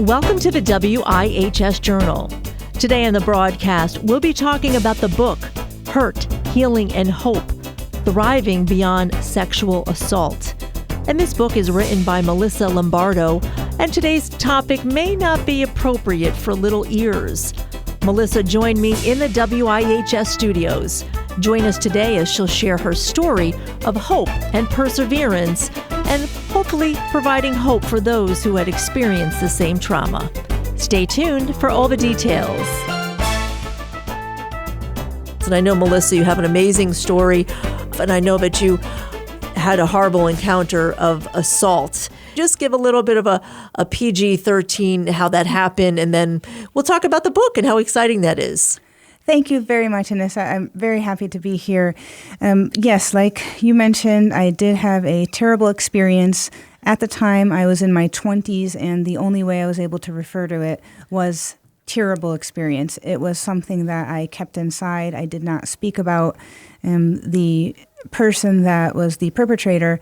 Welcome to the WIHS Journal. Today on the broadcast, we'll be talking about the book, Hurt, Healing, and Hope, Thriving Beyond Sexual Assault. And this book is written by Melissa Lombardo, and today's topic may not be appropriate for little ears. Melissa joined me in the WIHS studios. Join us today as she'll share her story of hope and perseverance, and hopefully providing hope for those who had experienced the same trauma. Stay tuned for all the details. And I know, Melissa, you have an amazing story, and I know that you had a horrible encounter of assault. Just give a little bit of a PG-13, how that happened, and then we'll talk about the book and how exciting that is. Thank you very much, Anissa. I'm very happy to be here. Yes, like you mentioned, I did have a terrible experience. At the time, I was in my 20s, and the only way I was able to refer to it was terrible experience. It was something that I kept inside. I did not speak about. The person that was the perpetrator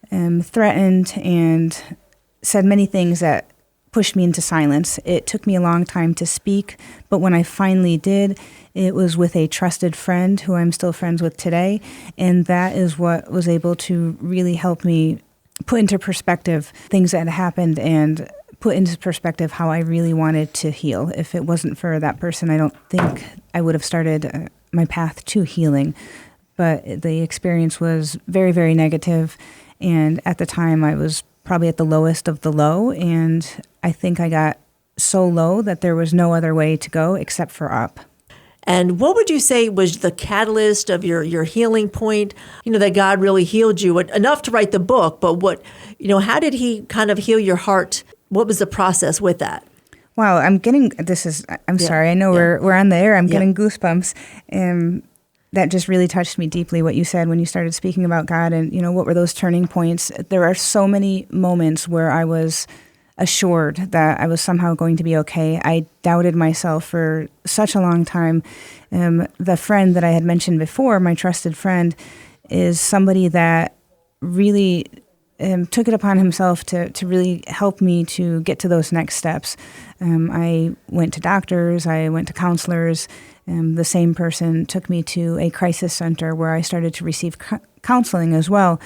threatened and said many things that pushed me into silence. It took me a long time to speak, but when I finally did, it was with a trusted friend who I'm still friends with today, and that is what was able to really help me put into perspective things that had happened and put into perspective how I really wanted to heal. If it wasn't for that person, I don't think I would have started my path to healing. But the experience was very, very negative, and at the time I was probably at the lowest of the low, and I think I got so low that there was no other way to go except for up. And what would you say was the catalyst of your healing point, that God really healed you enough to write the book, but how did he kind of heal your heart? What was the process with that? Wow, sorry, I know we're on the air. I'm getting goosebumps. That just really touched me deeply, what you said when you started speaking about God and, what were those turning points. There are so many moments where I was assured that I was somehow going to be okay. I doubted myself for such a long time. The friend that I had mentioned before, my trusted friend, is somebody that really took it upon himself to really help me to get to those next steps. I went to doctors, I went to counselors. The same person took me to a crisis center where I started to receive counseling as well.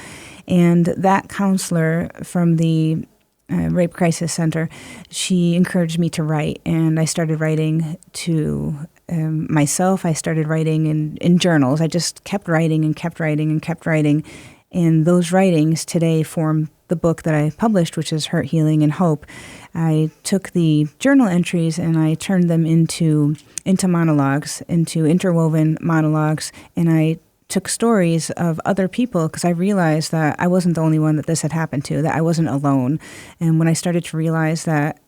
And that counselor from the Rape Crisis Center, she encouraged me to write, and I started writing to myself. I started writing in journals. I just kept writing and kept writing and kept writing, and those writings today form the book that I published, which is Hurt, Healing, and Hope. I took the journal entries and I turned them into monologues, into interwoven monologues, and I took stories of other people because I realized that I wasn't the only one that this had happened to, that I wasn't alone. And when I started to realize that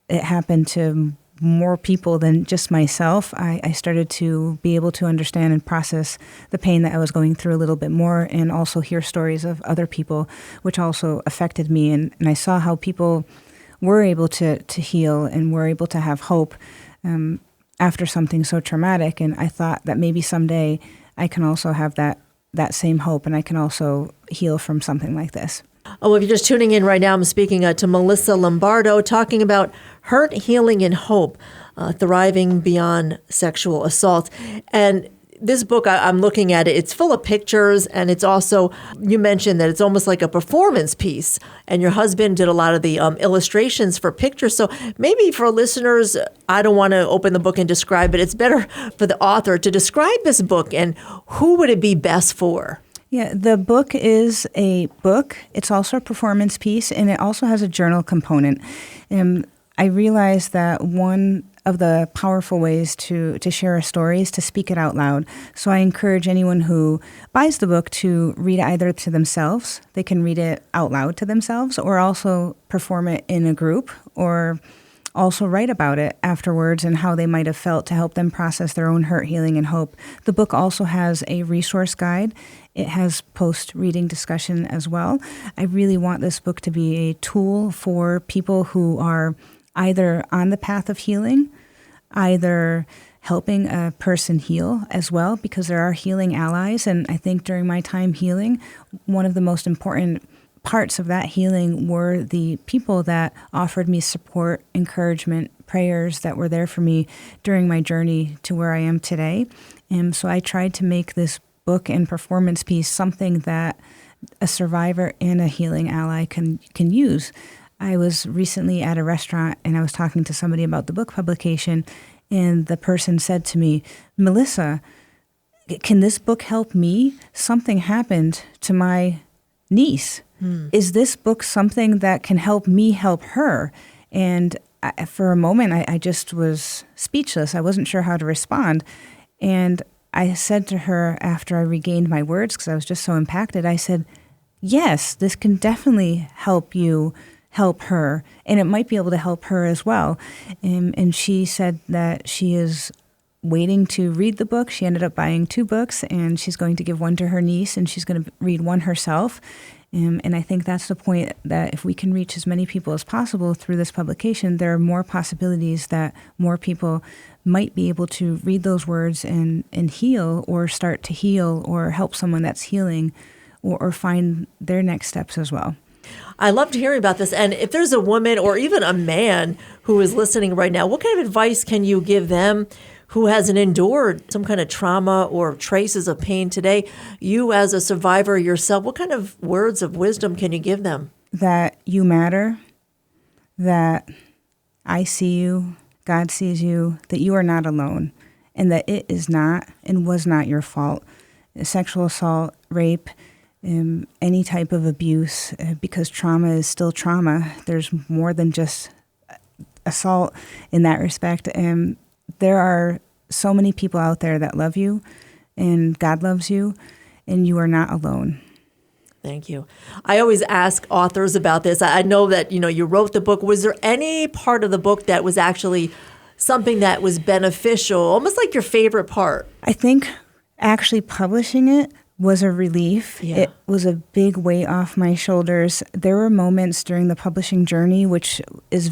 it happened to more people than just myself, I started to be able to understand and process the pain that I was going through a little bit more, and also hear stories of other people, which also affected me. And I saw how people were able to heal and were able to have hope after something so traumatic. And I thought that maybe someday I can also have that same hope, and I can also heal from something like this. Oh, if you're just tuning in right now, I'm speaking to Melissa Lombardo, talking about Hurt, Healing, and Hope, Thriving Beyond Sexual Assault. And this book, I'm looking at it, it's full of pictures, and it's also, you mentioned that it's almost like a performance piece, and your husband did a lot of the illustrations for pictures. So maybe for listeners, I don't want to open the book and describe it. It's better for the author to describe this book, and who would it be best for? Yeah, the book is a book. It's also a performance piece, and it also has a journal component. I realized that one of the powerful ways to share a story is to speak it out loud. So I encourage anyone who buys the book to read it either to themselves, they can read it out loud to themselves, or also perform it in a group, or also write about it afterwards and how they might have felt to help them process their own hurt, healing, and hope. The book also has a resource guide. It has post-reading discussion as well. I really want this book to be a tool for people who are either on the path of healing, either helping a person heal as well, because there are healing allies. And I think during my time healing, one of the most important parts of that healing were the people that offered me support, encouragement, prayers that were there for me during my journey to where I am today. And so I tried to make this book and performance piece something that a survivor and a healing ally can use. I was recently at a restaurant and I was talking to somebody about the book publication, and the person said to me, "Melissa, can this book help me? Something happened to my niece. Is this book something that can help me help her?" And for a moment, I just was speechless. I wasn't sure how to respond. And I said to her after I regained my words, because I was just so impacted, I said, "Yes, this can definitely help you help her, and it might be able to help her as well." And she said that she is waiting to read the book. She ended up buying 2 books, and she's going to give one to her niece, and she's going to read one herself. And I think that's the point, that if we can reach as many people as possible through this publication, there are more possibilities that more people might be able to read those words and heal, or start to heal, or help someone that's healing, or find their next steps as well. I loved hearing about this. And if there's a woman or even a man who is listening right now, what kind of advice can you give them who hasn't endured some kind of trauma or traces of pain today? You as a survivor yourself, what kind of words of wisdom can you give them? That you matter, that I see you, God sees you, that you are not alone, and that it is not and was not your fault. Sexual assault, rape, any type of abuse, because trauma is still trauma. There's more than just assault in that respect. There are so many people out there that love you, and God loves you, and you are not alone. Thank you. I always ask authors about this. I know that, you wrote the book. Was there any part of the book that was actually something that was beneficial, almost like your favorite part? I think actually publishing it was a relief. Yeah. It was a big weight off my shoulders. There were moments during the publishing journey, which is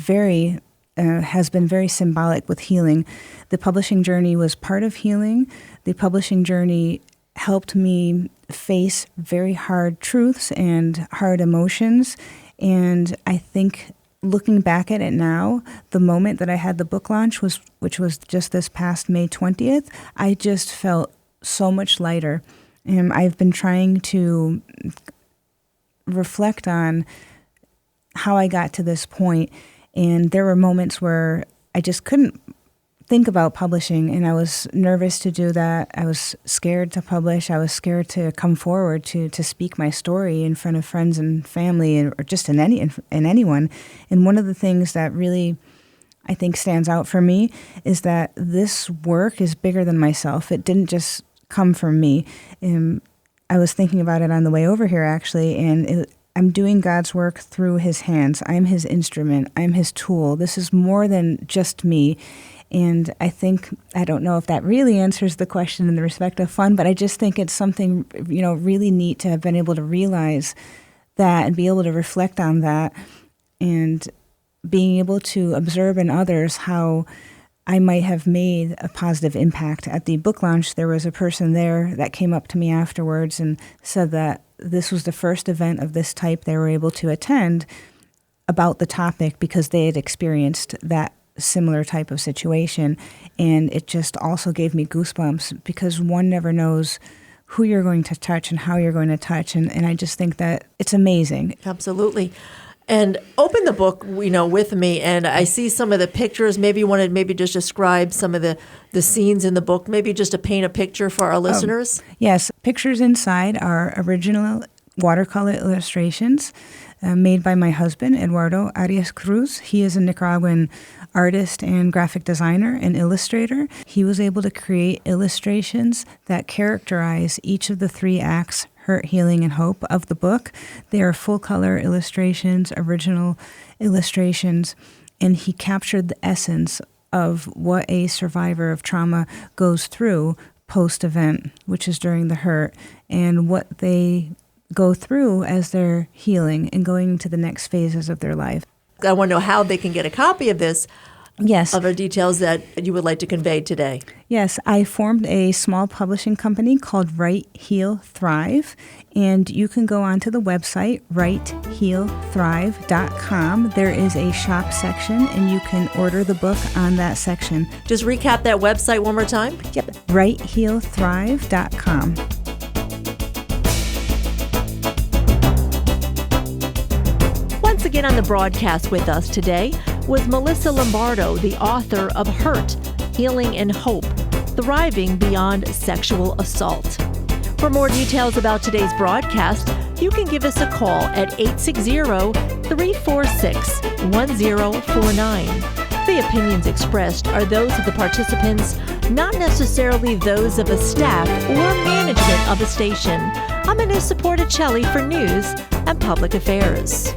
has been very symbolic with healing. The publishing journey was part of healing. The publishing journey helped me face very hard truths and hard emotions. And I think looking back at it now, the moment that I had the book launch, which was just this past May 20th, I just felt so much lighter. And I've been trying to reflect on how I got to this point. And there were moments where I just couldn't think about publishing, and I was nervous to do that. I was scared to publish. I was scared to come forward to speak my story in front of friends and family, or just in anyone. And one of the things that really, I think, stands out for me is that this work is bigger than myself. It didn't just come from me. I was thinking about it on the way over here, actually, and I'm doing God's work through his hands. I'm his instrument. I'm his tool. This is more than just me. And I don't know if that really answers the question in the respect of fun, but I just think it's something, really neat to have been able to realize that and be able to reflect on that, and being able to observe in others how I might have made a positive impact. At the book launch, there was a person there that came up to me afterwards and said that this was the first event of this type they were able to attend about the topic because they had experienced that similar type of situation. And it just also gave me goosebumps, because one never knows who you're going to touch and how you're going to touch. And I just think that it's amazing. Absolutely. And open the book, with me, and I see some of the pictures. Maybe you want to just describe some of the scenes in the book, maybe just to paint a picture for our listeners. Yes. Pictures inside are original watercolor illustrations made by my husband, Eduardo Arias Cruz. He is a Nicaraguan artist and graphic designer and illustrator. He was able to create illustrations that characterize each of the 3 acts, hurt, healing, and hope, of the book. They are full-color illustrations, original illustrations, and he captured the essence of what a survivor of trauma goes through post-event, which is during the hurt, and what they go through as they're healing and going into the next phases of their life. I want to know how they can get a copy of this. Yes. other details that you would like to convey today? Yes, I formed a small publishing company called Write, Heal, Thrive, and you can go onto the website, writehealthrive.com. There is a shop section, and you can order the book on that section. Just recap that website one more time. Yep, writehealthrive.com. Once again on the broadcast with us today was Melissa Lombardo, the author of Hurt, Healing and Hope, Thriving Beyond Sexual Assault. For more details about today's broadcast, you can give us a call at 860-346-1049. The opinions expressed are those of the participants, not necessarily those of the staff or management of the station. I'm Anissa Porticelli for News and Public Affairs.